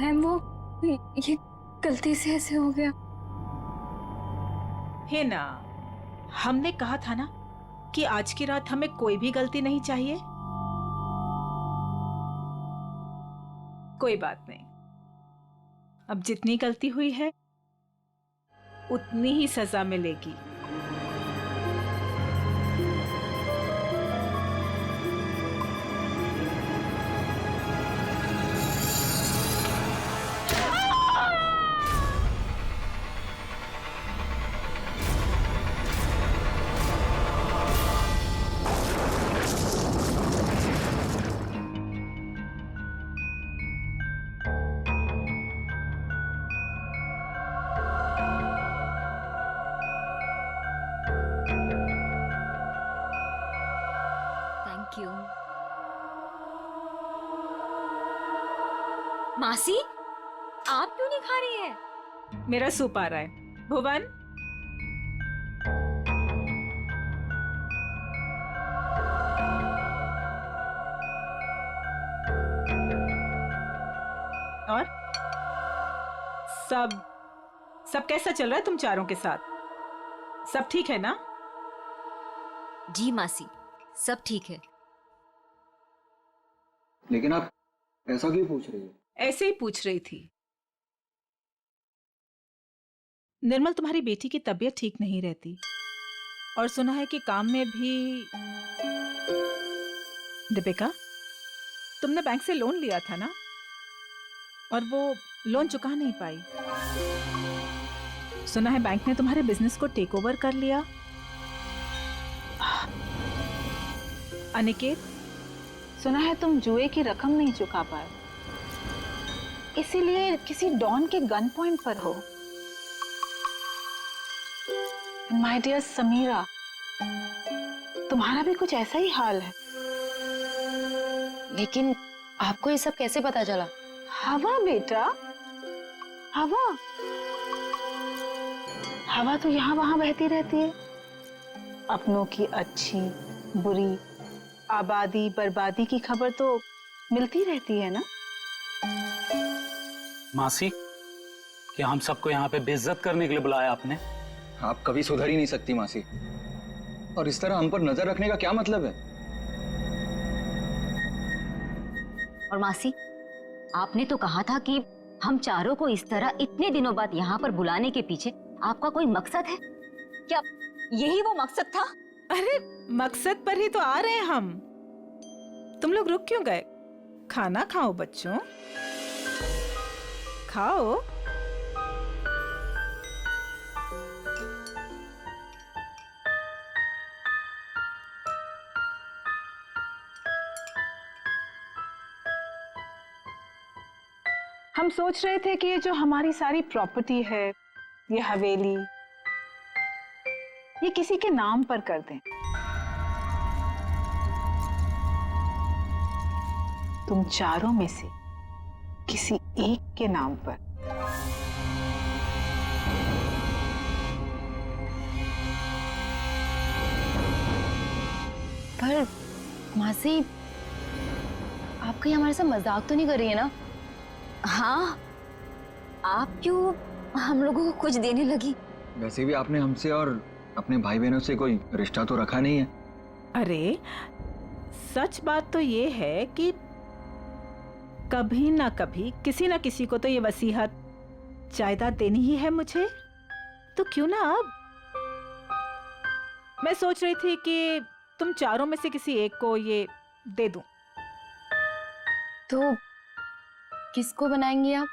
Ma'am वो ये गलती से ऐसे हो गया। है ना, हमने कहा था ना कि आज की रात हमें कोई भी गलती नहीं चाहिए। कोई बात नहीं, अब जितनी गलती हुई है उतनी ही सजा मिलेगी। Thank you. मासी, आप क्यों नहीं खा रही है? मेरा सूप आ रहा है। भुवन, और सब सब कैसा चल रहा है तुम चारों के साथ? सब ठीक है ना? जी मासी, सब ठीक है। लेकिन आप ऐसा क्यों पूछ रही हो? ऐसे ही पूछ रही थी। निर्मल, तुम्हारी बेटी की तबीयत ठीक नहीं रहती और सुना है कि काम में भी। दीपिका, तुमने बैंक से लोन लिया था ना, और वो लोन चुका नहीं पाई। सुना है बैंक ने तुम्हारे बिजनेस को टेक ओवर कर लिया। अनिकेत, सुना है तुम जुए की रकम नहीं चुका पाए, इसीलिए किसी डॉन के गन पॉइंट पर हो। माय डियर समीरा, तुम्हारा भी कुछ ऐसा ही हाल है। लेकिन आपको ये सब कैसे पता चला? हवा बेटा, हवा हवा तो यहाँ वहां बहती रहती है। अपनों की अच्छी बुरी, आबादी बर्बादी की खबर तो मिलती रहती है ना। मासी, क्या हम सबको यहाँ पे बेइज्जत करने के लिए बुलाया आपने? आप कभी सुधर ही नहीं सकती मासी, और इस तरह हम पर नजर रखने का क्या मतलब है? और मासी, आपने तो कहा था कि हम चारों को इस तरह इतने दिनों बाद यहाँ पर बुलाने के पीछे आपका कोई मकसद है क्या? यही वो मकसद था? अरे मकसद पर ही तो आ रहे हैं हम। तुम लोग रुक क्यों गए? खाना खाओ बच्चों, खाओ। हम सोच रहे थे कि ये जो हमारी सारी प्रॉपर्टी है, ये हवेली, ये किसी के नाम पर कर दें। तुम चारों में से किसी एक के नाम पर। पर मासी, आप कहीं हमारे साथ मजाक तो नहीं कर रही है ना? हाँ, आप क्यों हम लोगों को कुछ देने लगी? वैसे भी आपने हमसे और अपने भाई बहनों से कोई रिश्ता तो रखा नहीं है। अरे सच बात तो ये है कि कभी ना कभी किसी ना किसी को तो ये वसीयत जायदाद देनी ही है मुझे, तो क्यों ना अब। मैं सोच रही थी कि तुम चारों में से किसी एक को ये दे दूं। तो किसको बनाएंगी आप?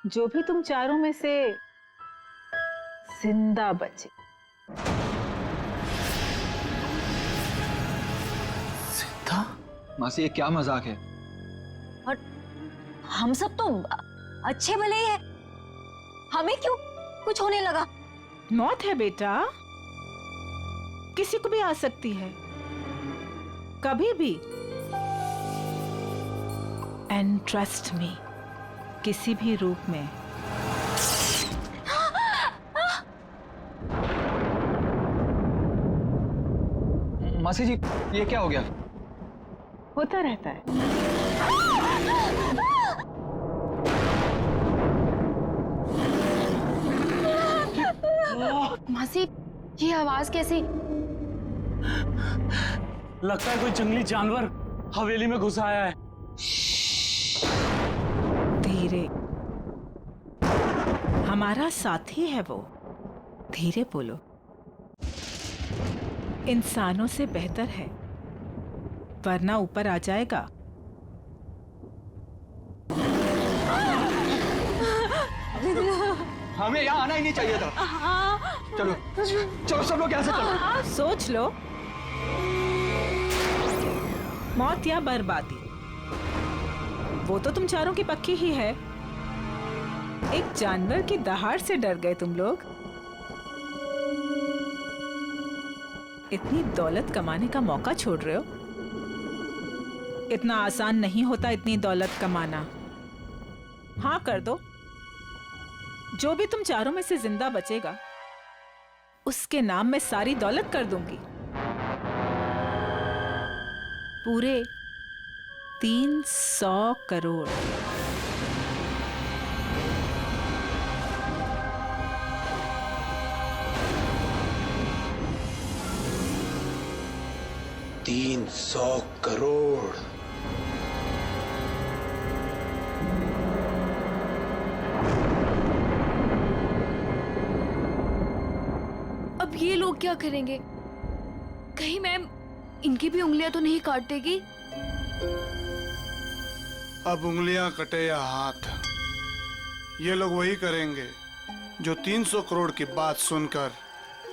जो भी तुम चारों में से जिंदा बचे। सीता? मासी, ये क्या मजाक है? और हम सब तो अच्छे भले ही हैं, हमें क्यों कुछ होने लगा? मौत है बेटा, किसी को भी आ सकती है, कभी भी। एंड ट्रस्ट मी, किसी भी रूप में। मासी जी, ये क्या हो गया? होता रहता है। मासी ये आवाज कैसी? लगता है कोई जंगली जानवर हवेली में घुस आया है। धीरे, हमारा साथी है वो। धीरे बोलो, इंसानों से बेहतर है, वरना ऊपर आ जाएगा। हमें यहाँ आना ही नहीं चाहिए था। चलो चलो सब लोग यहाँ से चलो। सोच लो, मौत या बर्बादी, वो तो तुम चारों की पक्की ही है। एक जानवर की दहाड़ से डर गए तुम लोग। इतनी दौलत कमाने का मौका छोड़ रहे हो। इतना आसान नहीं होता इतनी दौलत कमाना। हाँ कर दो, जो भी तुम चारों में से जिंदा बचेगा उसके नाम में सारी दौलत कर दूंगी। पूरे 300 करोड़। करोड़। अब ये लोग क्या करेंगे? कहीं मैम इनकी भी उंगलियां तो नहीं काट देगी? अब उंगलियां कटे या हाथ, ये लोग वही करेंगे जो 300 करोड़ की बात सुनकर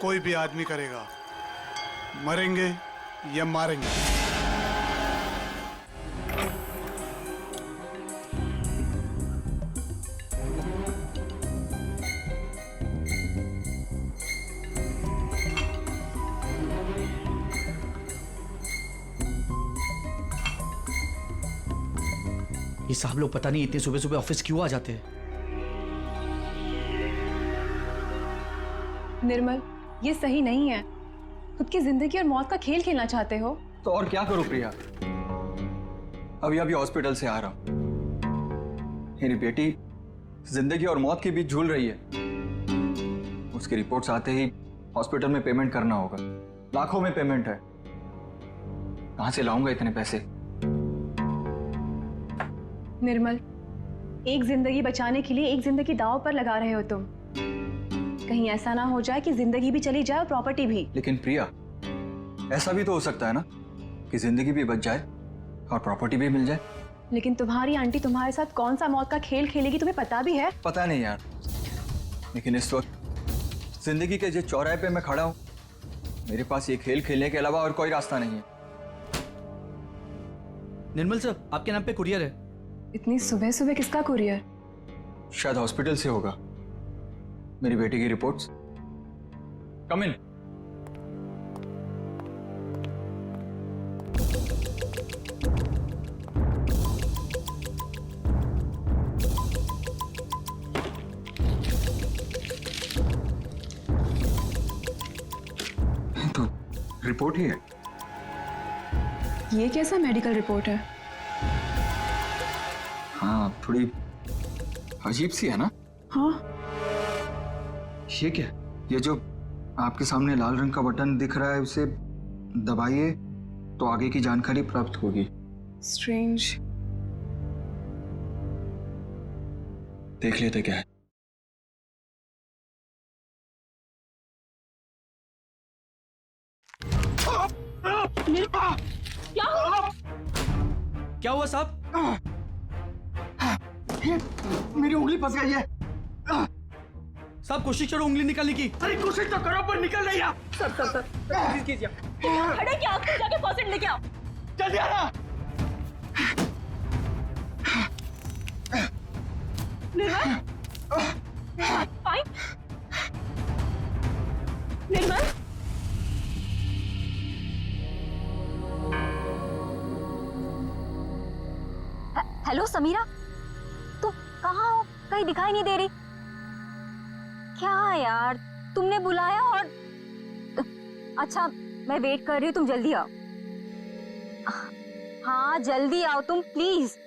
कोई भी आदमी करेगा। मरेंगे या मारेंगे। ये साहब लोग पता नहीं इतने सुबह सुबह ऑफिस क्यों आ जाते हैं। निर्मल, ये सही नहीं है। खुद की जिंदगी और मौत का खेल खेलना चाहते हो तो और क्या करूं प्रिया, अभी हॉस्पिटल से आ रहा हूं। मेरी बेटी जिंदगी और मौत के बीच झूल रही है। उसकी रिपोर्ट्स आते ही हॉस्पिटल में पेमेंट करना होगा। लाखों में पेमेंट है, कहां से लाऊंगा इतने पैसे? निर्मल, एक जिंदगी बचाने के लिए एक जिंदगी दांव पर लगा रहे हो तुम। कहीं ऐसा ना हो जाए कि जिंदगी भी चली जाए और प्रॉपर्टी भी। लेकिन प्रिया, ऐसा भी तो हो सकता है ना कि जिंदगी भी बच जाए और प्रॉपर्टी भी मिल जाए। लेकिन तुम्हारी आंटी तुम्हारे साथ कौन सा मौत का खेल खेलेगी तुम्हें पता भी है? पता नहीं यार, लेकिन इस वक्त जिंदगी के जिस चौराहे पे मैं खड़ा हूं, मेरे पास ये खेल खेलने के अलावा और कोई रास्ता नहीं है। निर्मल सर, आपके नाम पे कुरियर है। इतनी सुबह सुबह किसका कुरियर? शायद हॉस्पिटल से होगा। मेरी बेटी की रिपोर्ट्स। कम इन। तो रिपोर्ट ही है। ये कैसा मेडिकल रिपोर्ट है? हाँ, थोड़ी अजीब सी है ना? हाँ। ये क्या? ये जो आपके सामने लाल रंग का बटन दिख रहा है, उसे दबाइए तो आगे की जानकारी प्राप्त होगी। स्ट्रेंज। देख लेते क्या है। क्या हुआ साहब? मेरी उंगली फंस गई है। साहब कोशिश करो उंगली निकालने की। अरे कोशिश तो करो पर निकल नहीं रहा। सर प्लीज कीजिए। खड़े क्या? आप जाके फॉसेट लेके आओ। जल्दी आना। निर्मल, फाइन। निर्मल, हेलो समीरा, तुम कहाँ हो? कहीं दिखाई नहीं दे रही। क्या यार, तुमने बुलाया और अच्छा मैं वेट कर रही हूँ, तुम जल्दी आओ। हाँ जल्दी आओ तुम प्लीज।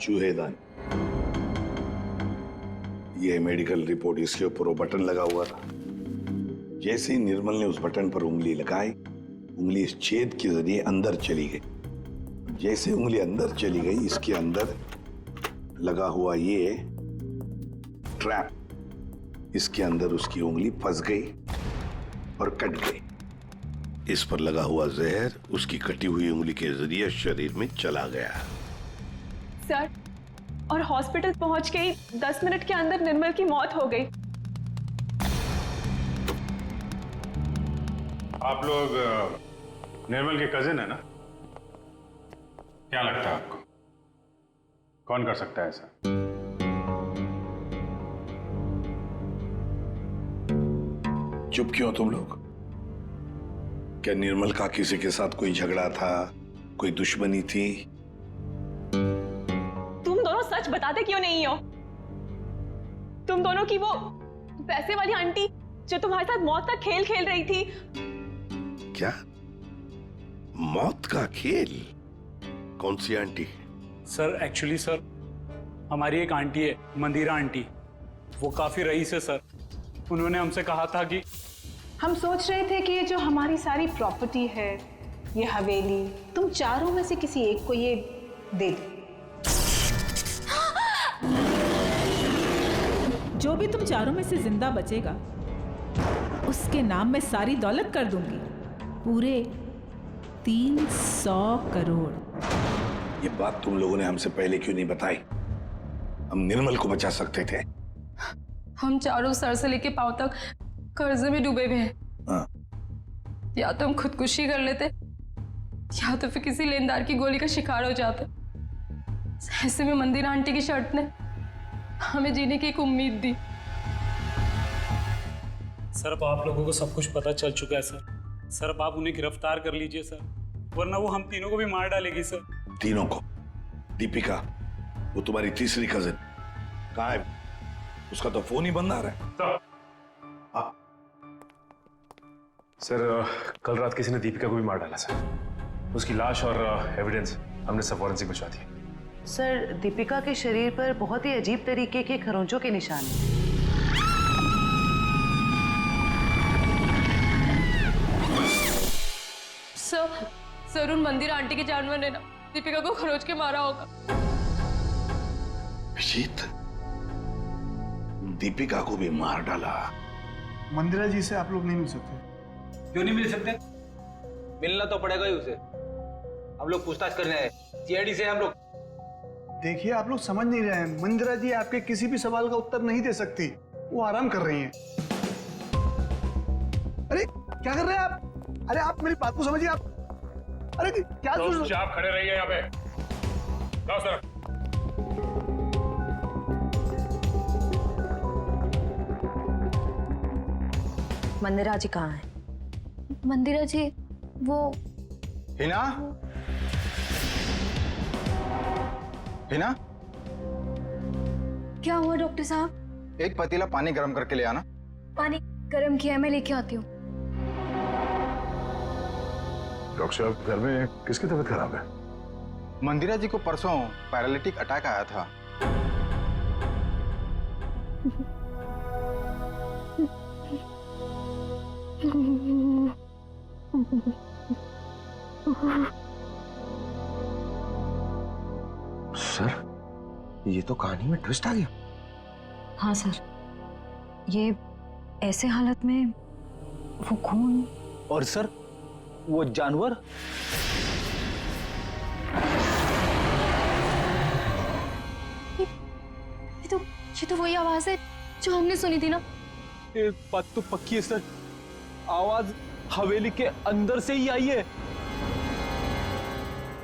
चूहेदान। ये मेडिकल रिपोर्ट, इसके ऊपर वो बटन लगा हुआ था। जैसे ही निर्मल ने उस बटन पर उंगली लगाई, उंगली इस छेद के जरिए अंदर चली गई। जैसे उंगली अंदर चली गई, इसके अंदर लगा हुआ ये ट्रैप, इसके अंदर उसकी उंगली फंस गई और कट गई। इस पर लगा हुआ जहर उसकी कटी हुई उंगली के जरिए शरीर में चला गया। सर, और हॉस्पिटल पहुंच के ही 10 मिनट के अंदर निर्मल की मौत हो गई। आप लोग निर्मल के कजिन है ना? क्या लगता है आपको कौन कर सकता है ऐसा? चुप क्यों तुम लोग? क्या निर्मल का किसी के साथ कोई झगड़ा था, कोई दुश्मनी थी? तुम दोनों सच बताते क्यों नहीं हो? तुम दोनों की वो पैसे वाली आंटी जो तुम्हारे साथ मौत का खेल खेल रही थी। क्या मौत का खेल? कौन सी आंटी? सर एक्चुअली सर, हमारी एक आंटी है, मंदिरा आंटी, वो काफी रईस है सर। उन्होंने हमसे कहा था कि हम सोच रहे थे कि ये जो हमारी सारी प्रॉपर्टी है, ये हवेली, तुम चारों में से किसी एक को ये दे दो। जो भी तुम चारों में से जिंदा बचेगा, उसके नाम में सारी दौलत कर दूंगी, पूरे 300 करोड़। ये बात तुम लोगों ने हमसे पहले क्यों नहीं बताई? हम निर्मल को बचा सकते थे। हम चारों सर से लेके पांव तक कर्जे में डूबे हुए हैं। हाँ। या तो हम खुदकुशी कर लेते, या तो फिर किसी लेनदार की गोली का शिकार हो जाते। ऐसे में मंदिरा आंटी की शर्त ने हमें जीने की एक उम्मीद दी। सर अब आप लोगों को सब कुछ पता चल चुका है सर। सर अब आप उन्हें गिरफ्तार कर लीजिए सर, वरना वो हम तीनों को भी मार डालेगी सर। तीनों को? दीपिका, वो तुम्हारी तीसरी कजिन कहाँ है? उसका तो फोन ही बंद आ रहा है। सर कल रात किसी ने दीपिका को भी मार डाला सर। उसकी लाश और एविडेंस हमने सब फॉरेंसिक भिजवा दिए। सर, दीपिका के शरीर पर बहुत ही अजीब तरीके के खरोंचों के निशान हैं। सर उन मंदिर आंटी के जानवर ने ना दीपिका को खरोच के मारा होगा। अभिजीत, दीपिका को भी मार डाला। मंदिरा जी से आप लोग नहीं मिल सकते? क्यों नहीं मिल सकते? मिलना तो पड़ेगा ही उसे। हम लोग पूछताछ करने आए, सीआईडी से हम लोग। देखिए, आप लोग समझ नहीं रहे हैं। मंदिरा जी आपके किसी भी सवाल का उत्तर नहीं दे सकती, वो आराम कर रही हैं। अरे क्या कर रहे हैं आप? अरे आप मेरी बात को समझिए। आप अरे क्या आप खड़े रहिए यहाँ पे। लाओ सर। मंदिरा जी कहाँ है? मंदिरा जी वो हिना? हिना? क्या हुआ डॉक्टर साहब? एक पतीला पानी गर्म करके ले आना। पानी गर्म किया है, मैं लेके आती हूँ। डॉक्टर साहब, घर में किसकी तबीयत खराब है? मंदिरा जी को परसों पैरालिटिक अटैक आया था। सर, ये तो कहानी में ट्विस्ट आ गया। हाँ सर, ये ऐसे हालत में वो खून। और सर वो जानवर? ये तो वही आवाज है जो हमने सुनी थी ना। एक बात तो पक्की है सर, आवाज हवेली के अंदर से ही आई है।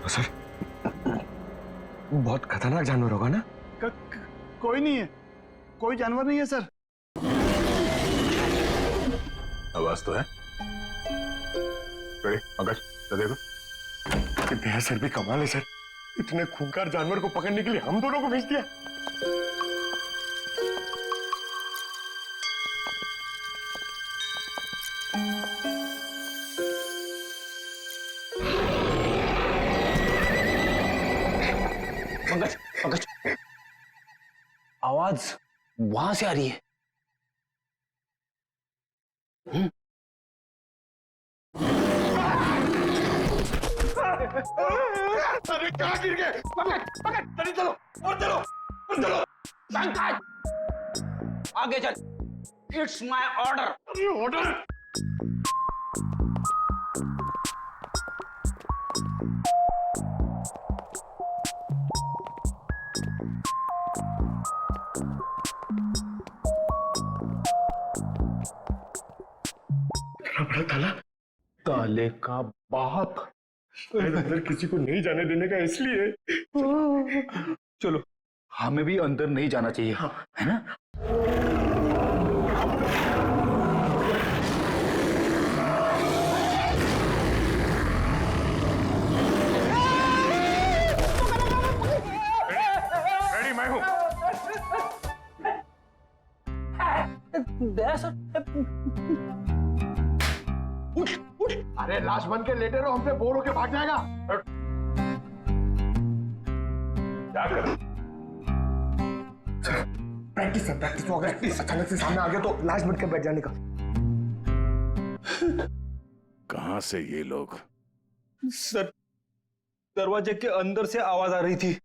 सर, बहुत खतरनाक जानवर होगा ना? कोई नहीं है, कोई जानवर नहीं है सर। आवाज तो है। पंकज, तो देखो। तेरा सर भी कमाल है सर, इतने खूंखार जानवर को पकड़ने के लिए हम दोनों को भेज दिया। पंकज, पंकज वहां से आ रही है। अरे कहाँ गिर गए? पकड़ पकड़, चलो चलो और चलो और चलो। आगे चल। It's my order. ऑर्डर? बड़ा ताला? ताले का बाप। अंदर किसी को नहीं जाने देने का इसलिए। चलो हमें भी अंदर नहीं जाना चाहिए, है ना? रेडी मैं हूँ। उठ उठ। अरे लाश बन के लेटे रहो, हमसे बोर होके भाग जाएगा। क्या कर? प्रैक्टिस है, प्रैक्टिस हो गया। अचानक से सामने आ गया तो लाश बन के बैठ जाने का। कहां से ये लोग? सर, दरवाजे के अंदर से आवाज आ रही थी।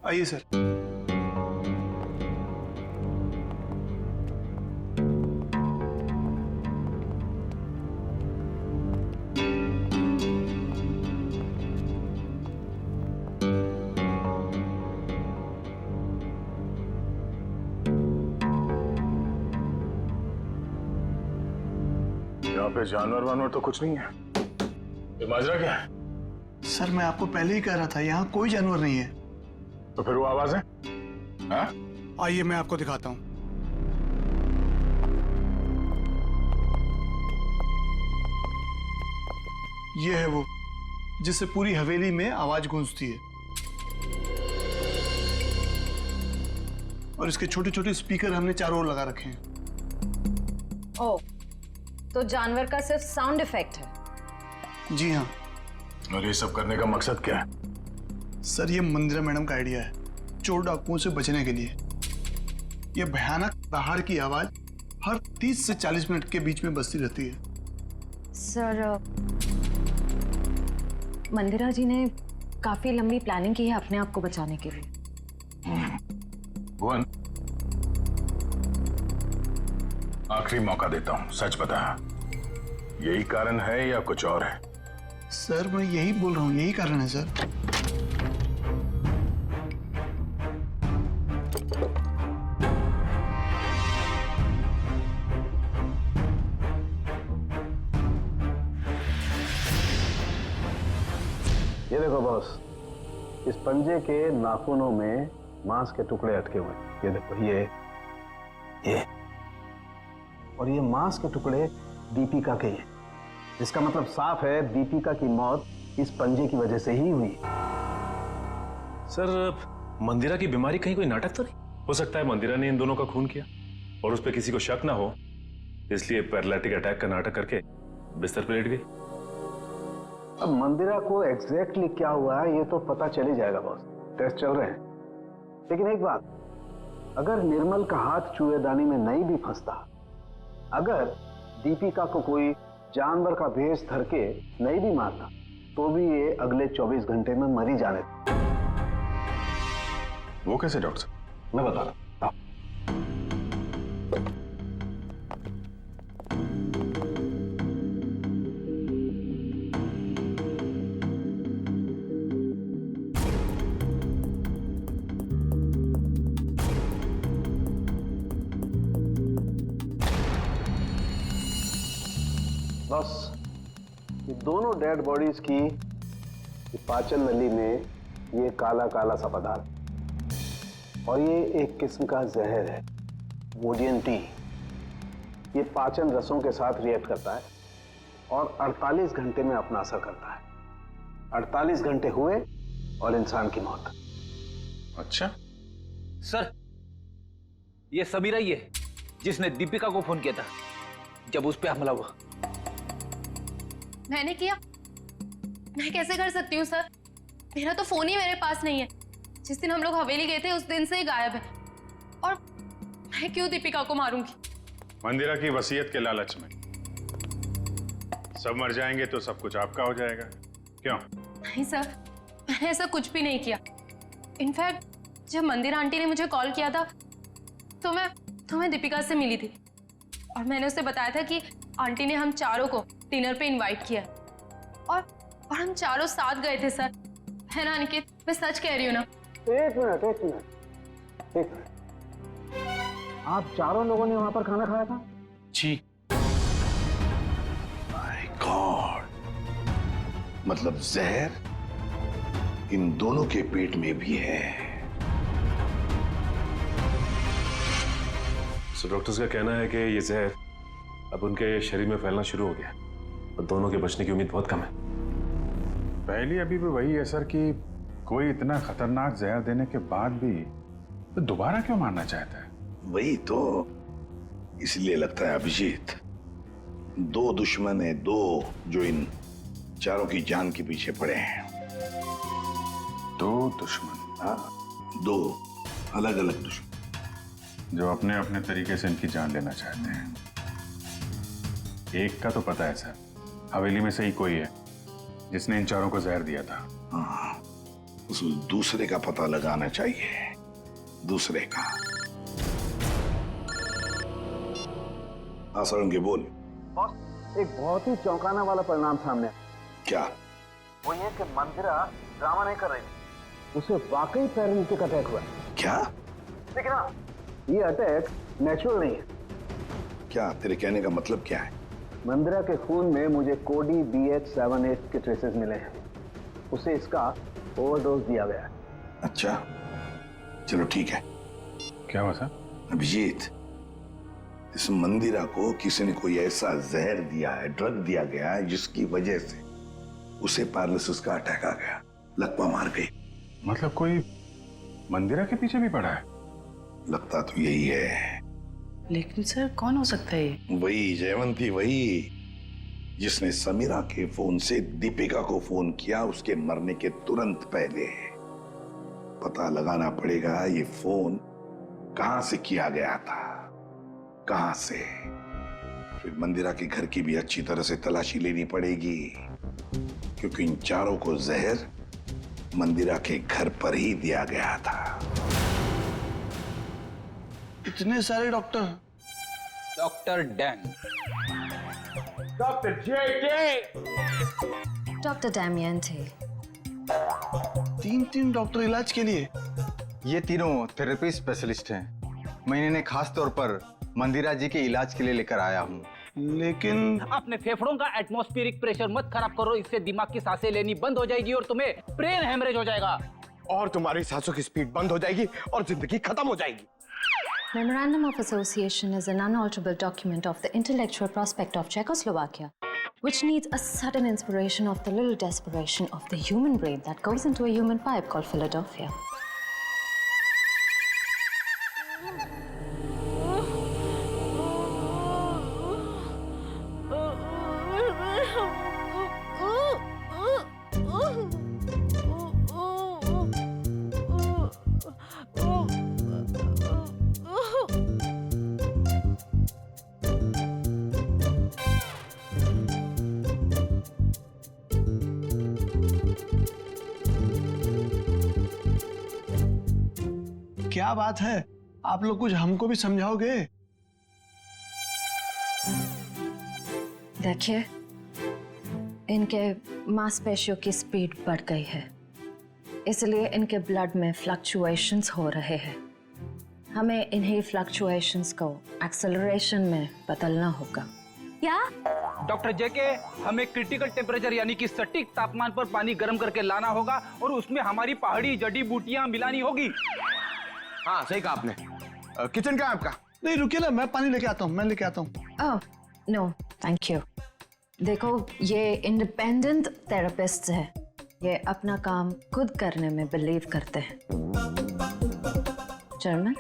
आइए सर। यहाँ पे जानवर वानवर तो कुछ नहीं है। ये माजरा क्या है? सर मैं आपको पहले ही कह रहा था, यहाँ कोई जानवर नहीं है। तो फिर वो आवाज है? हाँ? आइए मैं आपको दिखाता हूँ। ये है वो जिससे पूरी हवेली में आवाज गूंजती है। और इसके छोटे छोटे स्पीकर हमने चारों ओर लगा रखे हैं। ओह, तो जानवर का सिर्फ साउंड इफेक्ट है? जी हाँ। और ये सब करने का मकसद क्या है? सर ये मंदिरा मैडम का आइडिया है, चोर डाकुओं से बचने के लिए। ये भयानक दहाड़ की आवाज हर 30 से 40 मिनट के बीच में बजती रहती है। सर मंदिरा जी ने काफी लंबी प्लानिंग की है अपने आप को बचाने के लिए। भुवन, आखिरी मौका देता हूं, सच बता, यही कारण है या कुछ और है? सर मैं यही बोल रहा हूँ, यही कारण है सर। ये देखो बॉस, इस पंजे के नाखूनों में मांस के टुकड़े अटके हुए हैं। ये देखो, ये और ये मांस के टुकड़े दीपिका के हैं। इसका मतलब साफ है दीपिका की मौत इस पंजे की वजह से ही हुई। सर, मंदिरा की बीमारी कहीं कोई नाटक तो नहीं? हो सकता है मंदिरा ने इन दोनों का खून किया और उस पर किसी को शक ना हो, इसलिए पैरालिटिक अटैक का नाटक करके बिस्तर पर लेट गई। अब मंदिरा को एग्जैक्टली क्या हुआ है ये तो पता चल ही जाएगा बॉस, टेस्ट चल रहे हैं। लेकिन एक बात, अगर निर्मल का हाथ चूहेदानी में नहीं भी फंसता, अगर दीपिका को कोई जानवर का भेष धर के नहीं भी मारता, तो भी ये अगले 24 घंटे में मर ही जाने। वो कैसे डॉक्टर साहब? मैं बता रहा हूं। बस ये दोनों डेड बॉडीज की पाचन नली में ये काला काला सा पदार्थ, और ये एक किस्म का जहर है। वोडियन टी, ये पाचन रसों के साथ रिएक्ट करता है और 48 घंटे में अपना असर करता है। 48 घंटे हुए और इंसान की मौत। अच्छा सर, ये समीरा ही है जिसने दीपिका को फोन किया था जब उस पे हमला हुआ। मैंने किया? मैं कैसे कर सकती हूँ सर? मेरा तो फोन ही मेरे पास नहीं है। जिस दिन हम लोग हवेली गए थे उस दिन से ही गायब है। और मैं क्यों दीपिका को मारूंगी? मंदिरा की वसीयत के लालच में। सब मर जाएंगे तो सब कुछ आपका हो जाएगा, क्यों? नहीं सर, मैंने ऐसा कुछ भी नहीं किया। इनफैक्ट जब मंदिरा आंटी ने मुझे कॉल किया था तो मैं दीपिका से मिली थी और मैंने उसे बताया था कि आंटी ने हम चारों को डिनर पे इनवाइट किया और हम चारों साथ गए थे सर। है ना अनिकेत? मैं सच कह रही हूँ ना? एक मिनट। आप चारों लोगों ने वहां पर खाना खाया था? जी। माय गॉड, मतलब जहर इन दोनों के पेट में भी है। सो डॉक्टर्स का कहना है कि ये जहर अब उनके शरीर में फैलना शुरू हो गया और दोनों के बचने की उम्मीद बहुत कम है। पहली अभी भी वही है सर कि कोई इतना खतरनाक जहर देने के बाद भी तो दोबारा क्यों मारना चाहता है? वही तो, इसलिए लगता है अभिजीत, दो दुश्मन है, दो जो इन चारों की जान के पीछे पड़े हैं। दो दुश्मन? हाँ, दो अलग अलग दुश्मन जो अपने अपने तरीके से इनकी जान लेना चाहते हैं। एक का तो पता है सर, हवेली में से ही कोई है जिसने इन चारों को जहर दिया था। हाँ, उस दूसरे का पता लगाना चाहिए। दूसरे का। हाँ सारंगी बोल। बॉस, एक बहुत ही चौंकाना वाला परिणाम सामने। क्या? वो ये कि मंदिरा ड्रामा नहीं कर रही थी, उसे वाकई पैरालिटिक अटैक हुआ। क्या? लेकिन हाँ, ये अटैक नेचुरल नहीं है। क्या तेरे कहने का मतलब क्या है? मंदिरा के खून में मुझे कोडी BH78 के ट्रेसेस मिले हैं। उसे इसका ओवरडोज दिया गया है। अच्छा, चलो ठीक है। क्या हुआ सर? अभिजीत, इस मंदिरा को किसी ने कोई ऐसा जहर दिया है, ड्रग दिया गया है जिसकी वजह से उसे पैरालिसिस का अटैक आ गया, लकवा मार गई। मतलब कोई मंदिरा के पीछे भी पड़ा है? लगता तो यही है। लेकिन सर कौन हो सकता है? वही जयवंती, वही जिसने समीरा के फोन से दीपिका को फोन किया उसके मरने के तुरंत पहले। पता लगाना पड़ेगा ये फोन कहां से किया गया था, कहां से। फिर मंदिरा के घर की भी अच्छी तरह से तलाशी लेनी पड़ेगी, क्योंकि इन चारों को जहर मंदिरा के घर पर ही दिया गया था। इतने सारे doctor? Doctor dang, doctor JK, doctor Damian थे। तीन डॉक्टर इलाज के लिए? ये तीनों थेरेपी स्पेशलिस्ट हैं। मैं इन्हें खास तौर पर मंदिरा जी के इलाज के लिए लेकर आया हूँ। लेकिन अपने फेफड़ों का एटमॉस्फेरिक प्रेशर मत खराब करो, इससे दिमाग की सांसें लेनी बंद हो जाएगी और तुम्हें ब्रेन हेमरेज हो जाएगा। और तुम्हारी सांसों की स्पीड बंद हो जाएगी और जिंदगी खत्म हो जाएगी। Memorandum of Association is an unalterable document of the intellectual prospect of Czechoslovakia, which needs a sudden inspiration of the little desperation of the human brain that goes into a human pipe called Philadelphia. क्या बात है, आप लोग कुछ हमको भी समझाओगे? देखिए, इनके मांसपेशियों की स्पीड बढ़ गई है, इसलिए इनके ब्लड में फ्लक्चुएशंस हो रहे हैं। हमें इन्हीं फ्लक्चुएशंस को एक्सेलरेशन में बदलना होगा। क्या? डॉक्टर जेके, हमें क्रिटिकल टेम्परेचर यानी कि सटीक तापमान पर पानी गर्म करके लाना होगा और उसमें हमारी पहाड़ी जड़ी बूटियां मिलानी होगी। हाँ सही कहा आपने। किचन कहाँ है आपका? नहीं रुकिए ना, मैं पानी लेके आता हूँ, मैं लेके आता हूँ। Oh no thank you. देखो ये इंडिपेंडेंट थेरेपिस्ट है, ये अपना काम खुद करने में बिलीव करते हैं। जर्मन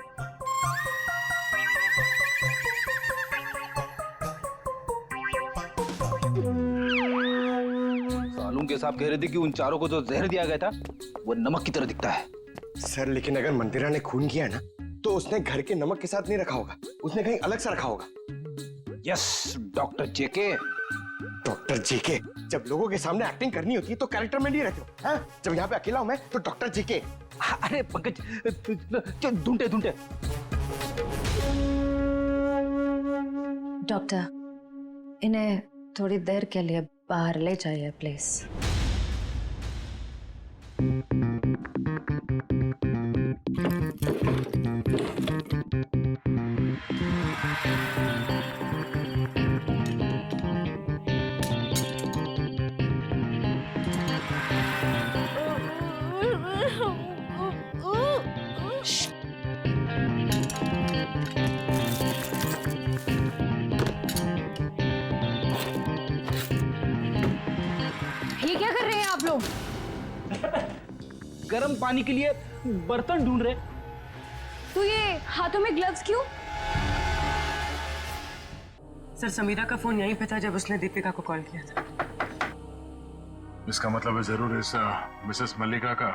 सालून के साहब कह रहे थे कि उन चारों को जो जहर दिया गया था वो नमक की तरह दिखता है। सर लेकिन अगर मंदिरा ने खून किया ना तो उसने घर के नमक के साथ नहीं रखा होगा, उसने कहीं अलग से रखा होगा। यस डॉक्टर जेके। डॉक्टर जेके, जब लोगों के सामने एक्टिंग करनी होती है तो कैरेक्टर में नहीं रहते हो, हाँ? जब यहाँ पे अकेला हूं मैं तो डॉक्टर जेके। अरे पंकज ढूंढे ढूंढे। डॉक्टर इन्हें थोड़ी देर के लिए बाहर ले जाइए प्लीज। ये क्या कर रहे हैं आप लोग? गर्म पानी के लिए बर्तन ढूंढ रहे। तो ये हाथों में ग्लव्स क्यों? सर समीरा का फोन यहीं पे था जब उसने दीपिका को कॉल किया था। इसका मतलब है जरूर इस मिसेस मल्लिका का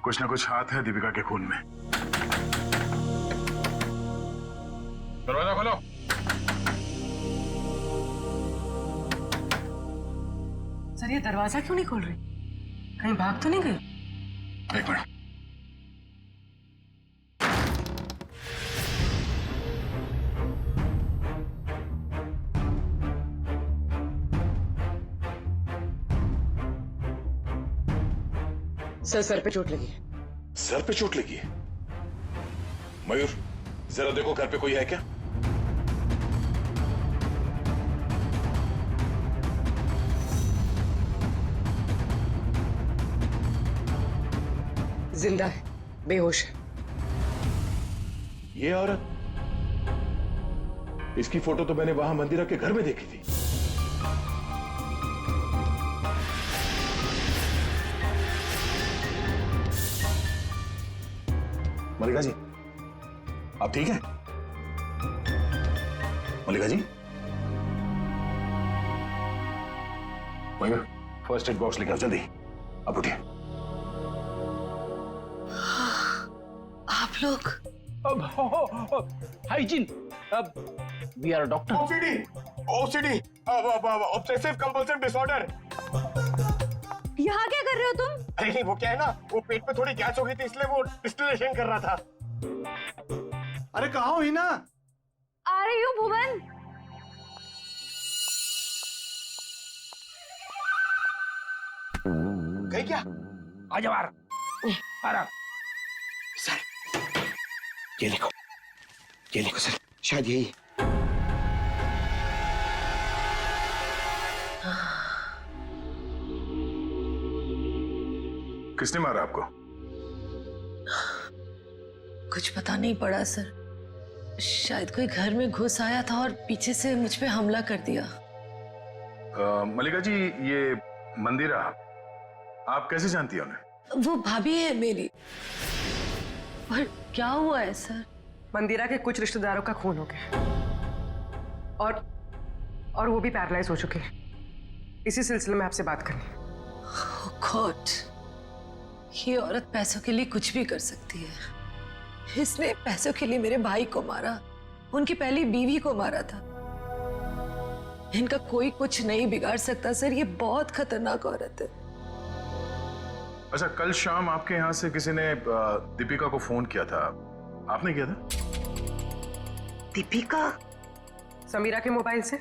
कुछ ना कुछ हाथ है दीपिका के खून में। दरवाजा खोलो। सर ये दरवाजा क्यों नहीं खोल रही? कहीं भाग तो नहीं गई? एक मिनट। सर पे चोट लगी है। सर पे चोट लगी है? मयूर जरा देखो घर पे कोई है क्या? जिंदा है, बेहोश है। ये औरत, इसकी फोटो तो मैंने वहां मंदिरा के घर में देखी थी। मल्लिका जी आप ठीक हैं? Mallika ji Mayur first aid box लेकर आओ जल्दी। अब उठिए। आप लोग hygiene, we are doctor. OCD obsessive compulsive disorder. यहाँ क्या कर रहे हो तुम? अरे नहीं वो क्या है ना, वो पेट में थोड़ी गैस हो गई थी इसलिए वो डिस्टिलेशन कर रहा था। अरे कहाँ हो हिना? आ रही हूँ भुवन। गई क्या? आ जा बाहर। आराम। सर ये लिखो सर, शायद यही। किसने मारा आपको? कुछ पता नहीं पड़ा सर, शायद कोई घर में घुस आया था और पीछे से मुझ पे हमला कर दिया। मल्लिका जी ये मंदिरा आप कैसे जानती हैं उन्हें? वो भाभी है मेरी। पर क्या हुआ है सर? मंदिरा के कुछ रिश्तेदारों का खून हो गया और वो भी पैरालाइज हो चुके हैं। इसी सिलसिले में आपसे बात करनी है। Oh God, ये औरत पैसों के लिए कुछ भी कर सकती है। इसने पैसों के लिए मेरे भाई को मारा, उनकी पहली बीवी को मारा था। इनका कोई कुछ नहीं बिगाड़ सकता सर, ये बहुत खतरनाक औरत है। अच्छा कल शाम आपके यहाँ से किसी ने दीपिका को फोन किया था, आपने किया था? दीपिका? समीरा के मोबाइल से।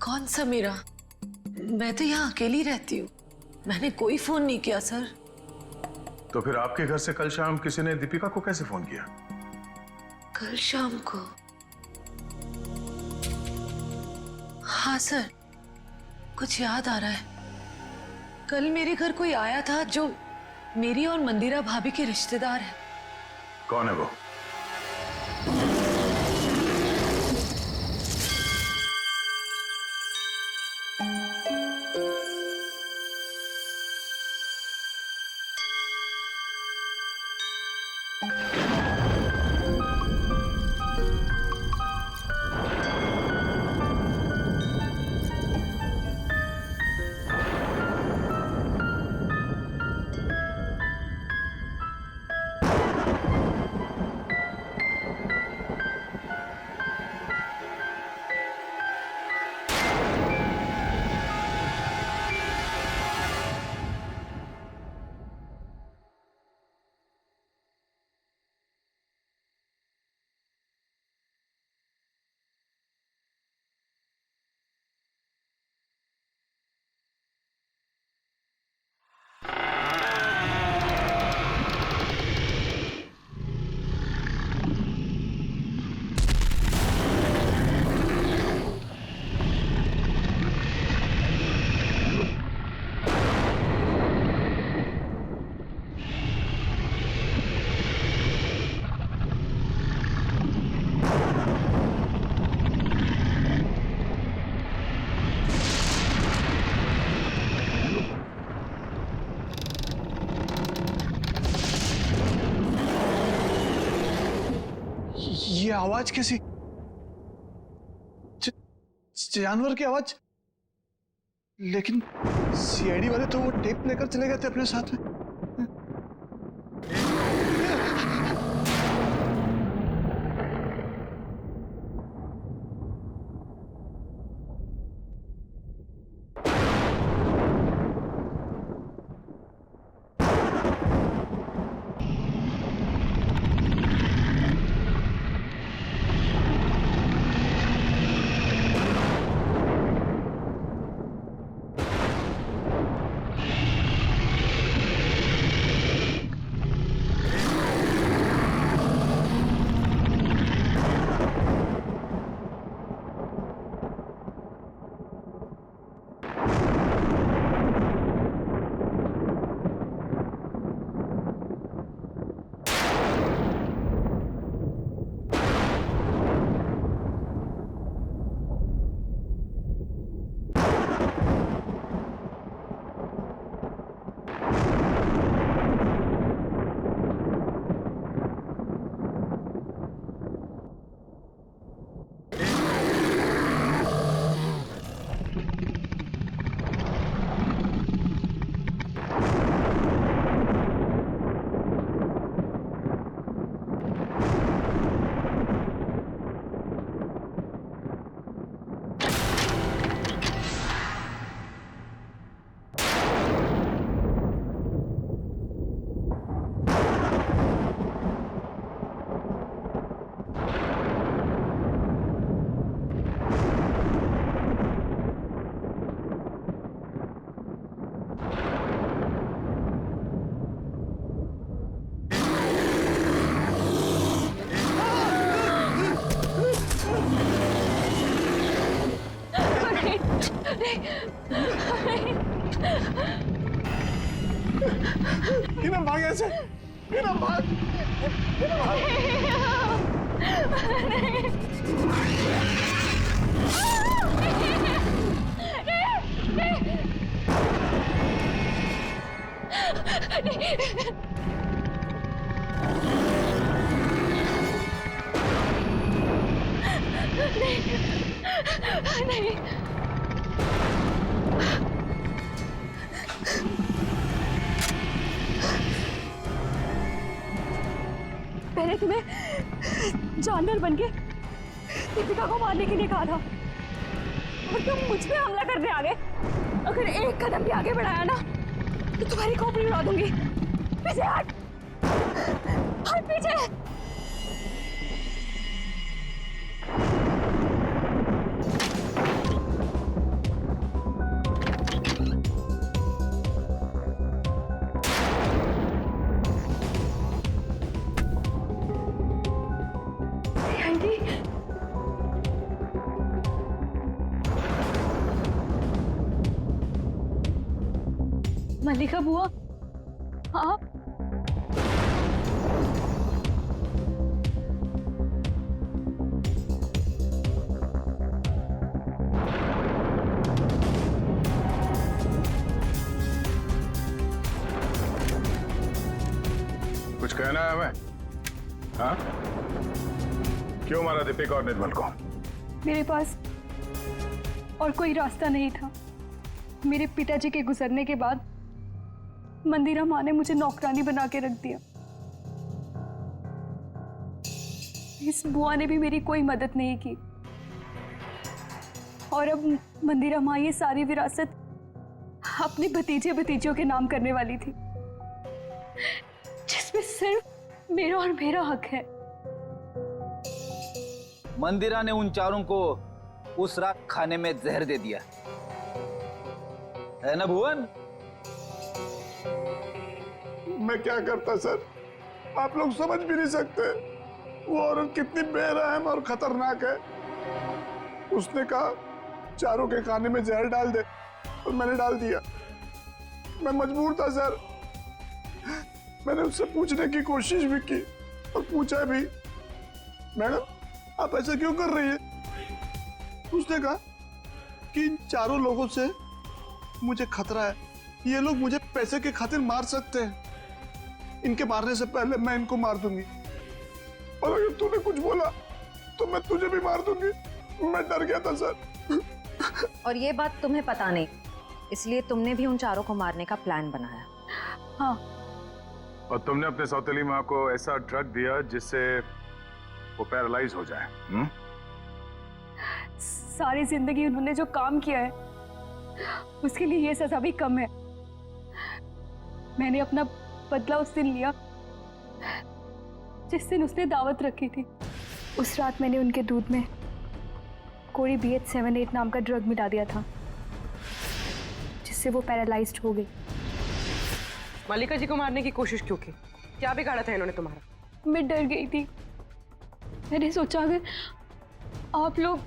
कौन समीरा? मैं तो यहाँ अकेली रहती हूँ, मैंने कोई फोन नहीं किया सर। तो फिर आपके घर से कल शाम किसी ने दीपिका को कैसे फोन किया? कल शाम को? हाँ सर, कुछ याद आ रहा है। कल मेरे घर कोई आया था जो मेरी और मंदिरा भाभी के रिश्तेदार है। कौन है वो? आवाज कैसी? जानवर की आवाज? लेकिन सीआईडी वाले तो वो टेप लेकर चले गए थे अपने साथ में। हिना भाग ऐसे, हिना भाग, हिना भाग। नहीं। मैंने तुम्हें जानवर बनके दीपिका को मारने के लिए कहा था और तुम मुझ पे हमला करने आ गए। अगर एक कदम भी आगे बढ़ाया ना तो तुम्हारी खोपड़ी उड़ा दूंगी। पीछे हट, हट पीछे। मल्लिका बुआ, आप? कुछ कहना है हमें? हाँ? क्यों मारा दीपिका और निर्मल को? मेरे पास और कोई रास्ता नहीं था। मेरे पिताजी के गुजरने के बाद मंदिरा माँ ने मुझे नौकरानी बना के रख दिया। इस बुआ ने भी मेरी कोई मदद नहीं की और अब मंदिरा माँ ये सारी विरासत अपने भतीजे भतीजियों के नाम करने वाली थी, जिसमें सिर्फ मेरा और मेरा हक है। मंदिरा ने उन चारों को उस रात खाने में जहर दे दिया है ना भुवन? मैं क्या करता सर, आप लोग समझ भी नहीं सकते वो औरत कितनी बेरहम और खतरनाक है। उसने कहा चारों के खाने में जहर डाल दे और मैंने डाल दिया। मैं मजबूर था सर। मैंने उससे पूछने की कोशिश भी की और पूछा भी, मैडम आप ऐसा क्यों कर रही है? उसने कहा कि इन चारों लोगों से मुझे खतरा है, ये लोग मुझे पैसे के खातिर मार सकते हैं। इनके मारने से पहले मैं इनको मार दूंगी और अगर तूने कुछ बोला तो मैं तुझे भी मार दूंगी। मैं डर गया था सर। और ये बात तुम्हें पता नहीं, इसलिए तुमने भी उन चारों को मारने का प्लान बनाया। हाँ। और तुमने अपने सौतेली माँ को ऐसा ड्रग दिया जिससे वो पैरालाइज हो जाए। सारी जिंदगी उन्होंने जो काम किया है उसके लिए ये सजा भी कम है। मैंने अपना बदला उस दिन लिया जिस दिन उसने दावत रखी थी। उस रात मैंने उनके दूध में कोई BH78 नाम का ड्रग मिला दिया था जिससे वो पैरालाइज्ड हो गई। मल्लिका जी को मारने की कोशिश क्यों की? क्या बिगाड़ा था इन्होंने तुम्हारा? मैं डर गई थी। मैंने सोचा अगर आप लोग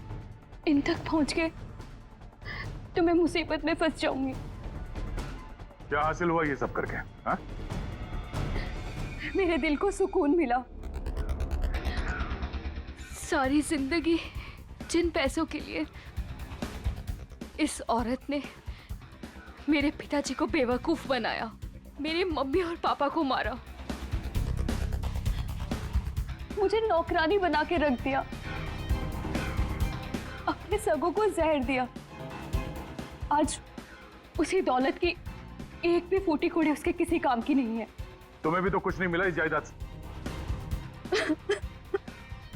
इन तक पहुंच गए तो मैं मुसीबत में फंस जाऊंगी। क्या हासिल हुआ ये सब करके? हाँ? मेरे दिल को सुकून मिला। सारी जिंदगी जिन पैसों के लिए इस औरत ने मेरे पिताजी को बेवकूफ बनाया, मेरे मम्मी और पापा को मारा, मुझे नौकरानी बना के रख दिया, अपने सगों को जहर दिया। आज उसी दौलत की एक भी फूटी कोड़ी उसके किसी काम की नहीं है। तुम्हें भी तो कुछ नहीं मिला इस जायदाद से।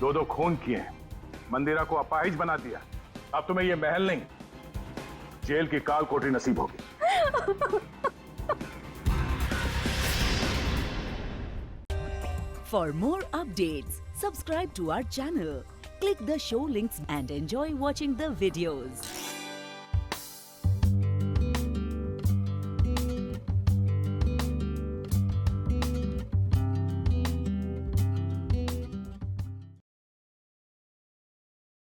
दो खून किए हैं, मंदिरा को अपाहिज बना दिया। अब तुम्हें ये महल नहीं, जेल की काल कोठरी नसीब होगी। For more updates, subscribe to our channel, click the show links and enjoy watching the videos.